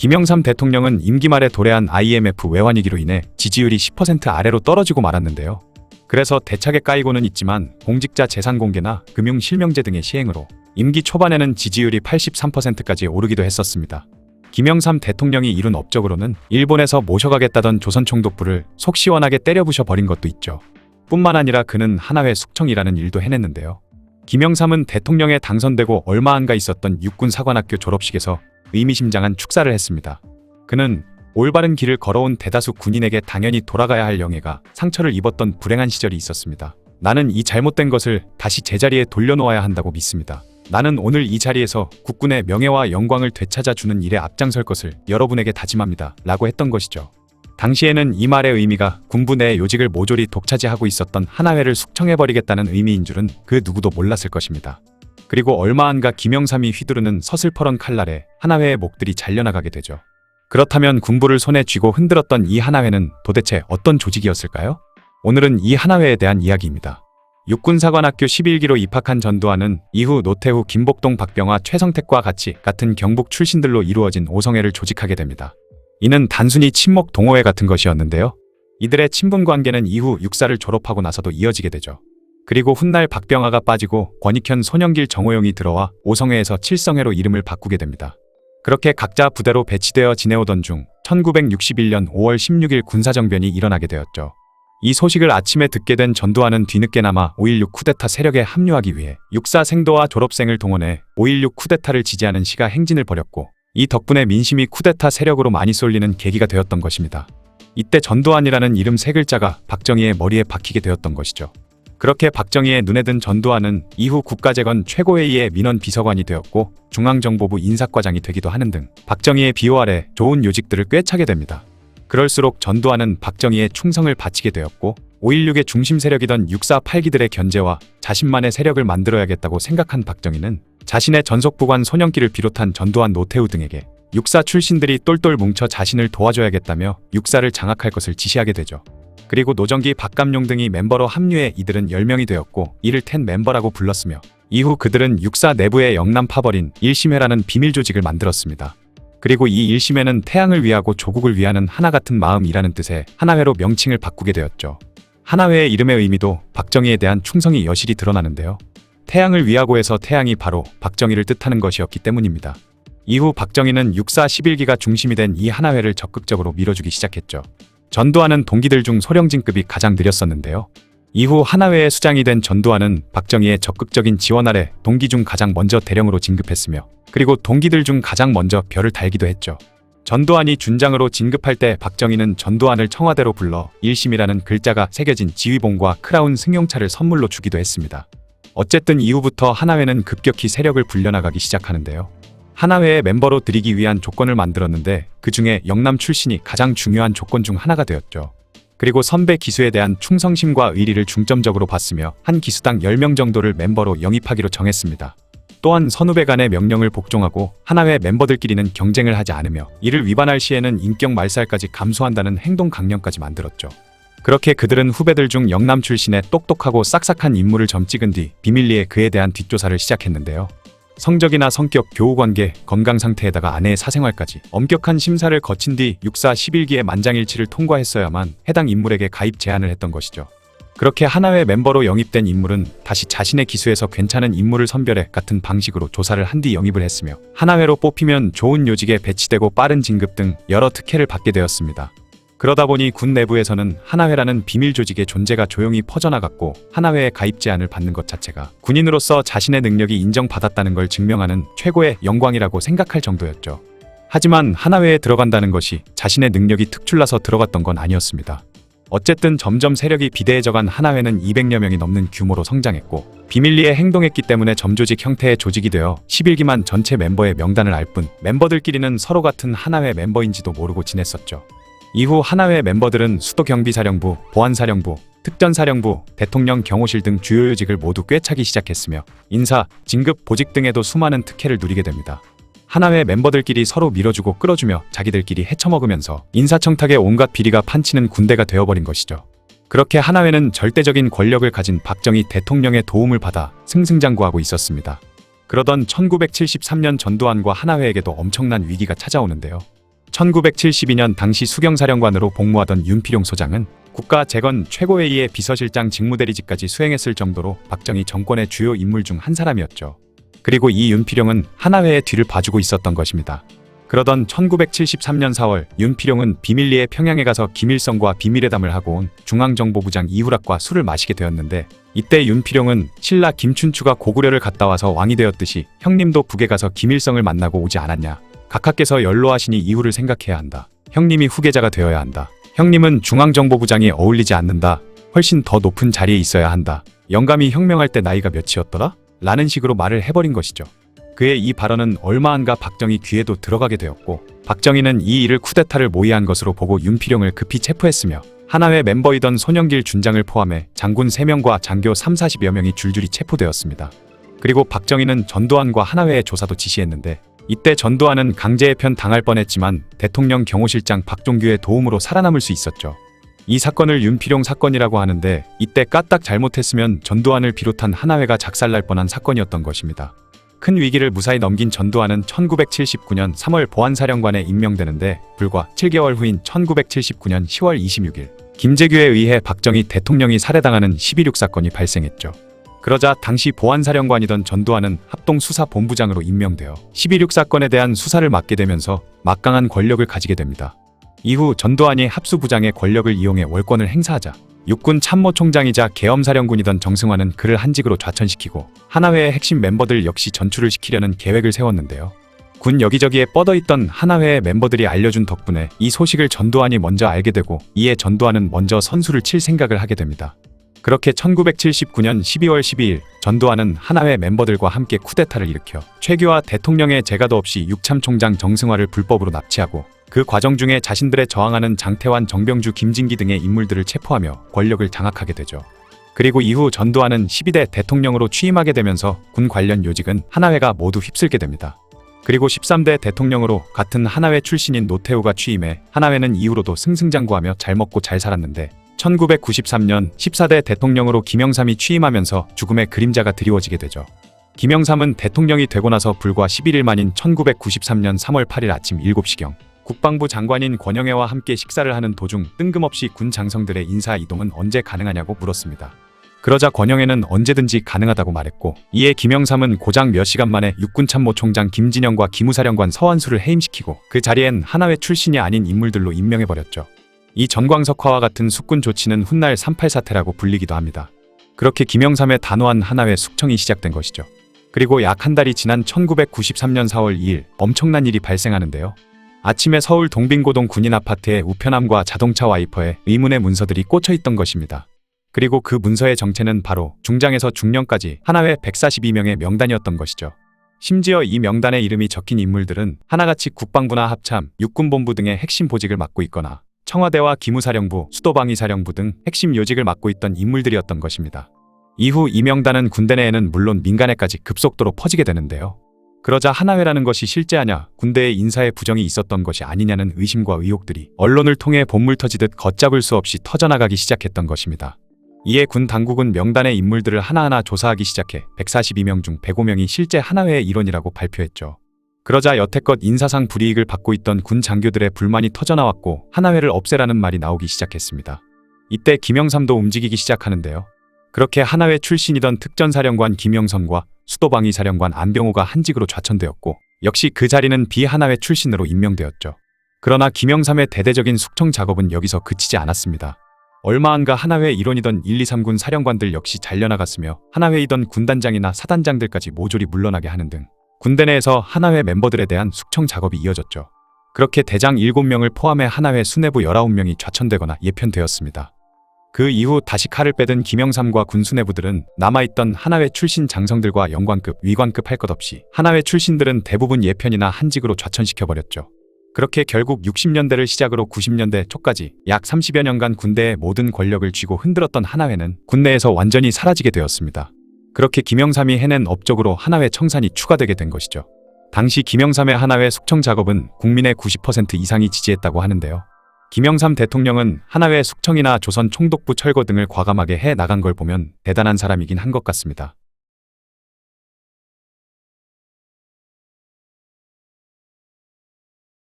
김영삼 대통령은 임기 말에 도래한 IMF 외환위기로 인해 지지율이 10% 아래로 떨어지고 말았는데요. 그래서 대차게 까이고는 있지만 공직자 재산 공개나 금융 실명제 등의 시행으로 임기 초반에는 지지율이 83%까지 오르기도 했었습니다. 김영삼 대통령이 이룬 업적으로는 일본에서 모셔가겠다던 조선총독부를 속 시원하게 때려부셔 버린 것도 있죠. 뿐만 아니라 그는 하나회 숙청이라는 일도 해냈는데요. 김영삼은 대통령에 당선되고 얼마 안가 있었던 육군사관학교 졸업식에서 의미심장한 축사를 했습니다. 그는 올바른 길을 걸어온 대다수 군인에게 당연히 돌아가야 할 영예가 상처를 입었던 불행한 시절이 있었습니다. 나는 이 잘못된 것을 다시 제자리에 돌려놓아야 한다고 믿습니다. 나는 오늘 이 자리에서 국군의 명예와 영광을 되찾아주는 일에 앞장설 것을 여러분에게 다짐합니다. 라고 했던 것이죠. 당시에는 이 말의 의미가 군부 내 요직을 모조리 독차지하고 있었던 하나회를 숙청해버리겠다는 의미인 줄은 그 누구도 몰랐을 것입니다. 그리고 얼마 안가 김영삼이 휘두르는 서슬퍼런 칼날에 하나회의 목들이 잘려나가게 되죠. 그렇다면 군부를 손에 쥐고 흔들었던 이 하나회는 도대체 어떤 조직이었을까요? 오늘은 이 하나회에 대한 이야기입니다. 육군사관학교 11기로 입학한 전두환은 이후 노태우, 김복동, 박병화, 최성택과 같은 경북 출신들로 이루어진 오성회를 조직하게 됩니다. 이는 단순히 친목 동호회 같은 것이었는데요. 이들의 친분 관계는 이후 육사를 졸업하고 나서도 이어지게 되죠. 그리고 훗날 박병화가 빠지고 권익현, 손영길, 정호용이 들어와 오성회에서 칠성회로 이름을 바꾸게 됩니다. 그렇게 각자 부대로 배치되어 지내오던 중 1961년 5월 16일 군사정변이 일어나게 되었죠. 이 소식을 아침에 듣게 된 전두환은 뒤늦게나마 5.16 쿠데타 세력에 합류하기 위해 육사 생도와 졸업생을 동원해 5.16 쿠데타를 지지하는 시가 행진을 벌였고, 이 덕분에 민심이 쿠데타 세력으로 많이 쏠리는 계기가 되었던 것입니다. 이때 전두환이라는 이름 세 글자가 박정희의 머리에 박히게 되었던 것이죠. 그렇게 박정희의 눈에 든 전두환은 이후 국가재건 최고회의의 민원 비서관이 되었고 중앙정보부 인사과장이 되기도 하는 등 박정희의 비호 아래 좋은 요직들을 꿰차게 됩니다. 그럴수록 전두환은 박정희의 충성을 바치게 되었고 5.16의 중심 세력이던 육사 8기들의 견제와 자신만의 세력을 만들어야겠다고 생각한 박정희는 자신의 전속부관 손영길을 비롯한 전두환, 노태우 등에게 육사 출신들이 똘똘 뭉쳐 자신을 도와줘야겠다며 육사를 장악할 것을 지시하게 되죠. 그리고 노정기, 박감용 등이 멤버로 합류해 이들은 10명이 되었고 이를 텐 멤버라고 불렀으며 이후 그들은 육사 내부의 영남파벌인 일심회라는 비밀 조직을 만들었습니다. 그리고 이 일심회는 태양을 위하고 조국을 위하는 하나 같은 마음이라는 뜻의 하나회로 명칭을 바꾸게 되었죠. 하나회의 이름의 의미도 박정희에 대한 충성이 여실히 드러나는데요. 태양을 위하고에서 태양이 바로 박정희를 뜻하는 것이었기 때문입니다. 이후 박정희는 육사 11기가 중심이 된 이 하나회를 적극적으로 밀어주기 시작했죠. 전두환은 동기들 중 소령진급이 가장 느렸었는데요. 이후 하나회의 수장이 된 전두환은 박정희의 적극적인 지원 아래 동기 중 가장 먼저 대령으로 진급했으며 그리고 동기들 중 가장 먼저 별을 달기도 했죠. 전두환이 준장으로 진급할 때 박정희는 전두환을 청와대로 불러 일심이라는 글자가 새겨진 지휘봉과 크라운 승용차를 선물로 주기도 했습니다. 어쨌든 이후부터 하나회는 급격히 세력을 불려나가기 시작하는데요. 하나회의 멤버로 들이기 위한 조건을 만들었는데 그 중에 영남 출신이 가장 중요한 조건 중 하나가 되었죠. 그리고 선배 기수에 대한 충성심과 의리를 중점적으로 봤으며 한 기수당 10명 정도를 멤버로 영입하기로 정했습니다. 또한 선후배 간의 명령을 복종하고 하나회 멤버들끼리는 경쟁을 하지 않으며 이를 위반할 시에는 인격 말살까지 감수한다는 행동 강령까지 만들었죠. 그렇게 그들은 후배들 중 영남 출신의 똑똑하고 싹싹한 인물을 점 찍은 뒤 비밀리에 그에 대한 뒷조사를 시작했는데요. 성적이나 성격, 교우관계, 건강상태에다가 아내의 사생활까지 엄격한 심사를 거친 뒤 육사 11기의 만장일치를 통과했어야만 해당 인물에게 가입 제안을 했던 것이죠. 그렇게 하나회 멤버로 영입된 인물은 다시 자신의 기수에서 괜찮은 인물을 선별해 같은 방식으로 조사를 한 뒤 영입을 했으며 하나회로 뽑히면 좋은 요직에 배치되고 빠른 진급 등 여러 특혜를 받게 되었습니다. 그러다 보니 군 내부에서는 하나회라는 비밀 조직의 존재가 조용히 퍼져나갔고 하나회에 가입 제안을 받는 것 자체가 군인으로서 자신의 능력이 인정받았다는 걸 증명하는 최고의 영광이라고 생각할 정도였죠. 하지만 하나회에 들어간다는 것이 자신의 능력이 특출나서 들어갔던 건 아니었습니다. 어쨌든 점점 세력이 비대해져간 하나회는 200여 명이 넘는 규모로 성장했고 비밀리에 행동했기 때문에 점조직 형태의 조직이 되어 11기만 전체 멤버의 명단을 알 뿐 멤버들끼리는 서로 같은 하나회 멤버인지도 모르고 지냈었죠. 이후 하나회 멤버들은 수도경비사령부, 보안사령부, 특전사령부, 대통령 경호실 등 주요 요직을 모두 꿰차기 시작했으며 인사, 진급, 보직 등에도 수많은 특혜를 누리게 됩니다. 하나회 멤버들끼리 서로 밀어주고 끌어주며 자기들끼리 헤쳐먹으면서 인사청탁에 온갖 비리가 판치는 군대가 되어버린 것이죠. 그렇게 하나회는 절대적인 권력을 가진 박정희 대통령의 도움을 받아 승승장구하고 있었습니다. 그러던 1973년 전두환과 하나회에게도 엄청난 위기가 찾아오는데요. 1972년 당시 수경사령관으로 복무하던 윤필용 소장은 국가재건 최고회의의 비서실장 직무대리직까지 수행했을 정도로 박정희 정권의 주요 인물 중 한 사람이었죠. 그리고 이 윤필용은 하나회의 뒤를 봐주고 있었던 것입니다. 그러던 1973년 4월 윤필용은 비밀리에 평양에 가서 김일성과 비밀회담을 하고 온 중앙정보부장 이후락과 술을 마시게 되었는데, 이때 윤필용은 신라 김춘추가 고구려를 갔다 와서 왕이 되었듯이 형님도 북에 가서 김일성을 만나고 오지 않았냐. 각하께서 연로하시니 이후를 생각해야 한다. 형님이 후계자가 되어야 한다. 형님은 중앙정보부장이 어울리지 않는다. 훨씬 더 높은 자리에 있어야 한다. 영감이 혁명할 때 나이가 몇이었더라? 라는 식으로 말을 해버린 것이죠. 그의 이 발언은 얼마 안가 박정희 귀에도 들어가게 되었고, 박정희는 이 일을 쿠데타를 모의한 것으로 보고 윤필용을 급히 체포했으며 하나회 멤버이던 손영길 준장을 포함해 장군 3명과 장교 30~40여 명이 줄줄이 체포되었습니다. 그리고 박정희는 전두환과 하나회의 조사도 지시했는데, 이때 전두환은 강제해편 당할 뻔했지만 대통령 경호실장 박종규의 도움으로 살아남을 수 있었죠. 이 사건을 윤필용 사건이라고 하는데, 이때 까딱 잘못했으면 전두환을 비롯한 하나회가 작살날 뻔한 사건이었던 것입니다. 큰 위기를 무사히 넘긴 전두환은 1979년 3월 보안사령관에 임명되는데, 불과 7개월 후인 1979년 10월 26일 김재규에 의해 박정희 대통령이 살해당하는 12.6 사건이 발생했죠. 그러자 당시 보안사령관이던 전두환은 합동수사본부장으로 임명되어 12.6 사건에 대한 수사를 맡게 되면서 막강한 권력을 가지게 됩니다. 이후 전두환이 합수부장의 권력을 이용해 월권을 행사하자 육군 참모총장이자 계엄사령군이던 정승환은 그를 한직으로 좌천시키고 하나회의 핵심 멤버들 역시 전출을 시키려는 계획을 세웠는데요. 군 여기저기에 뻗어있던 하나회의 멤버들이 알려준 덕분에 이 소식을 전두환이 먼저 알게 되고, 이에 전두환은 먼저 선수를 칠 생각을 하게 됩니다. 그렇게 1979년 12월 12일 전두환은 하나회 멤버들과 함께 쿠데타를 일으켜 최규하 대통령의 재가도 없이 육참총장 정승화를 불법으로 납치하고, 그 과정 중에 자신들에 저항하는 장태환, 정병주, 김진기 등의 인물들을 체포하며 권력을 장악하게 되죠. 그리고 이후 전두환은 12대 대통령으로 취임하게 되면서 군 관련 요직은 하나회가 모두 휩쓸게 됩니다. 그리고 13대 대통령으로 같은 하나회 출신인 노태우가 취임해 하나회는 이후로도 승승장구하며 잘 먹고 잘 살았는데, 1993년 14대 대통령으로 김영삼이 취임하면서 죽음의 그림자가 드리워지게 되죠. 김영삼은 대통령이 되고 나서 불과 11일 만인 1993년 3월 8일 아침 7시경 국방부 장관인 권영애와 함께 식사를 하는 도중 뜬금없이 군 장성들의 인사 이동은 언제 가능하냐고 물었습니다. 그러자 권영애는 언제든지 가능하다고 말했고, 이에 김영삼은 고작 몇 시간 만에 육군참모총장 김진영과 기무사령관 서한수를 해임시키고 그 자리엔 하나회 출신이 아닌 인물들로 임명해버렸죠. 이 전광석화와 같은 숙군 조치는 훗날 38 사태라고 불리기도 합니다. 그렇게 김영삼의 단호한 하나회 숙청이 시작된 것이죠. 그리고 약 한 달이 지난 1993년 4월 2일 엄청난 일이 발생하는데요. 아침에 서울 동빙고동 군인 아파트에 우편함과 자동차 와이퍼에 의문의 문서들이 꽂혀 있던 것입니다. 그리고 그 문서의 정체는 바로 중장에서 중령까지 하나회 142명의 명단이었던 것이죠. 심지어 이 명단에 이름이 적힌 인물들은 하나같이 국방부나 합참, 육군본부 등의 핵심 보직을 맡고 있거나 청와대와 기무사령부, 수도방위사령부 등 핵심 요직을 맡고 있던 인물들이었던 것입니다. 이후 이 명단은 군대 내에는 물론 민간에까지 급속도로 퍼지게 되는데요. 그러자 하나회라는 것이 실제하냐, 군대의 인사에 부정이 있었던 것이 아니냐는 의심과 의혹들이 언론을 통해 본물 터지듯 걷잡을 수 없이 터져나가기 시작했던 것입니다. 이에 군 당국은 명단의 인물들을 하나하나 조사하기 시작해 142명 중 105명이 실제 하나회의 일원이라고 발표했죠. 그러자 여태껏 인사상 불이익을 받고 있던 군 장교들의 불만이 터져나왔고 하나회를 없애라는 말이 나오기 시작했습니다. 이때 김영삼도 움직이기 시작하는데요. 그렇게 하나회 출신이던 특전사령관 김영선과 수도방위사령관 안병호가 한직으로 좌천되었고, 역시 그 자리는 비하나회 출신으로 임명되었죠. 그러나 김영삼의 대대적인 숙청 작업은 여기서 그치지 않았습니다. 얼마 안가 하나회 일원이던 1, 2, 3군 사령관들 역시 잘려나갔으며 하나회이던 군단장이나 사단장들까지 모조리 물러나게 하는 등 군대 내에서 하나회 멤버들에 대한 숙청 작업이 이어졌죠. 그렇게 대장 7명을 포함해 하나회 수뇌부 19명이 좌천되거나 예편되었습니다. 그 이후 다시 칼을 빼든 김영삼과 군 수뇌부들은 남아있던 하나회 출신 장성들과 영관급, 위관급 할 것 없이 하나회 출신들은 대부분 예편이나 한직으로 좌천시켜버렸죠. 그렇게 결국 60년대를 시작으로 90년대 초까지 약 30여 년간 군대의 모든 권력을 쥐고 흔들었던 하나회는 군내에서 완전히 사라지게 되었습니다. 그렇게 김영삼이 해낸 업적으로 하나회 청산이 추가되게 된 것이죠. 당시 김영삼의 하나회 숙청 작업은 국민의 90% 이상이 지지했다고 하는데요. 김영삼 대통령은 하나회 숙청이나 조선 총독부 철거 등을 과감하게 해 나간 걸 보면 대단한 사람이긴 한 것 같습니다.